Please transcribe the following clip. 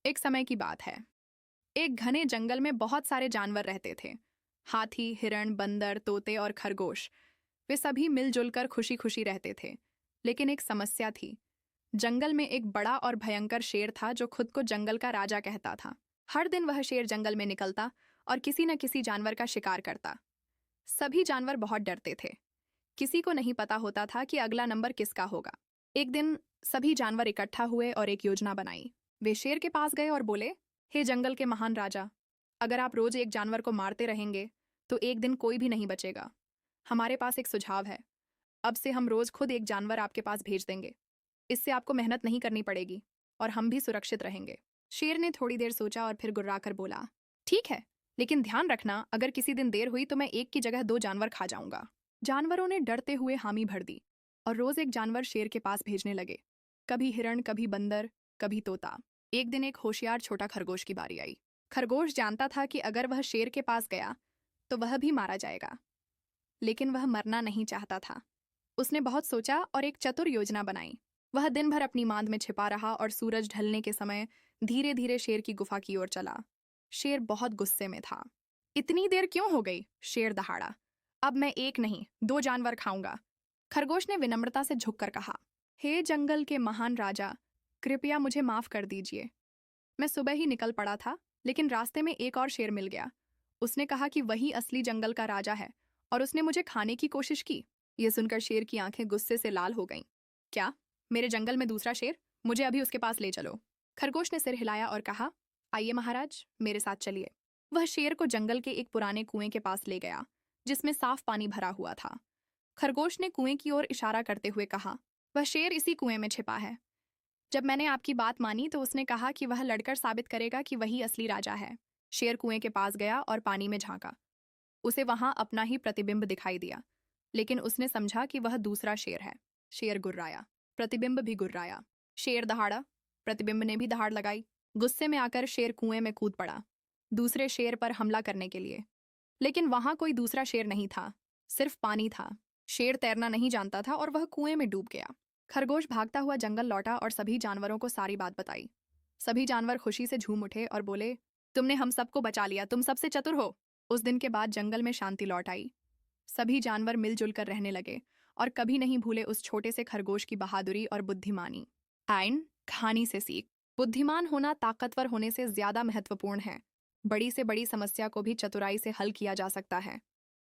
एक समय की बात है। एक घने जंगल में बहुत सारे जानवर रहते थे। हाथी, हिरण, बंदर, तोते और खरगोश। वे सभी मिलजुल कर खुशी खुशी रहते थे। लेकिन एक समस्या थी। जंगल में एक बड़ा और भयंकर शेर था जो खुद को जंगल का राजा कहता था। हर दिन वह शेर जंगल में निकलता और किसी न किसी जानवर का शिकार करता। सभी जानवर बहुत डरते थे। किसी को नहीं पता होता था कि अगला नंबर किसका होगा। एक दिन सभी जानवर इकट्ठा हुए और एक योजना बनाई। वे शेर के पास गए और बोले, हे जंगल के महान राजा, अगर आप रोज एक जानवर को मारते रहेंगे तो एक दिन कोई भी नहीं बचेगा। हमारे पास एक सुझाव है। अब से हम रोज खुद एक जानवर आपके पास भेज देंगे। इससे आपको मेहनत नहीं करनी पड़ेगी और हम भी सुरक्षित रहेंगे। शेर ने थोड़ी देर सोचा और फिर गुर्राकर बोला, ठीक है, लेकिन ध्यान रखना, अगर किसी दिन देर हुई तो मैं एक की जगह 2 जानवर खा जाऊंगा। जानवरों ने डरते हुए हामी भर दी और रोज एक जानवर शेर के पास भेजने लगे। कभी हिरण, कभी बंदर, कभी तोता। एक दिन एक होशियार छोटा खरगोश की बारी आई। खरगोश जानता था कि अगर वह शेर के पास गया तो वह भी मारा जाएगा, लेकिन वह मरना नहीं चाहता था। उसने बहुत सोचा और एक चतुर योजना बनाई। वह दिन भर अपनी मांद में छिपा रहा और सूरज ढलने के समय धीरे धीरे शेर की गुफा की ओर चला। शेर बहुत गुस्से में था। इतनी देर क्यों हो गई? शेर दहाड़ा। अब मैं एक नहीं 2 जानवर खाऊंगा। खरगोश ने विनम्रता से झुककर कहा, हे जंगल के महान राजा, कृपया मुझे माफ कर दीजिए। मैं सुबह ही निकल पड़ा था, लेकिन रास्ते में एक और शेर मिल गया। उसने कहा कि वही असली जंगल का राजा है और उसने मुझे खाने की कोशिश की। यह सुनकर शेर की आंखें गुस्से से लाल हो गईं। क्या? मेरे जंगल में दूसरा शेर? मुझे अभी उसके पास ले चलो। खरगोश ने सिर हिलाया और कहा, आइए महाराज, मेरे साथ चलिए। वह शेर को जंगल के एक पुराने कुएं के पास ले गया, जिसमें साफ पानी भरा हुआ था। खरगोश ने कुएं की ओर इशारा करते हुए कहा, वह शेर इसी कुएं में छिपा है। जब मैंने आपकी बात मानी तो उसने कहा कि वह लड़कर साबित करेगा कि वही असली राजा है। शेर कुएं के पास गया और पानी में झांका। उसे वहां अपना ही प्रतिबिंब दिखाई दिया, लेकिन उसने समझा कि वह दूसरा शेर है। शेर गुर्राया, प्रतिबिंब भी गुर्राया। शेर दहाड़ा, प्रतिबिंब ने भी दहाड़ लगाई। गुस्से में आकर शेर कुएं में कूद पड़ा, दूसरे शेर पर हमला करने के लिए। लेकिन वहां कोई दूसरा शेर नहीं था, सिर्फ पानी था। शेर तैरना नहीं जानता था और वह कुएं में डूब गया। खरगोश भागता हुआ जंगल लौटा और सभी जानवरों को सारी बात बताई। सभी जानवर खुशी से झूम उठे और बोले, तुमने हम सबको बचा लिया, तुम सबसे चतुर हो। उस दिन के बाद जंगल में शांति लौट आई। सभी जानवर मिलजुल कर रहने लगे और कभी नहीं भूले उस छोटे से खरगोश की बहादुरी और बुद्धिमानी। आइन कहानी से सीख, बुद्धिमान होना ताकतवर होने से ज्यादा महत्वपूर्ण है। बड़ी से बड़ी समस्या को भी चतुराई से हल किया जा सकता है।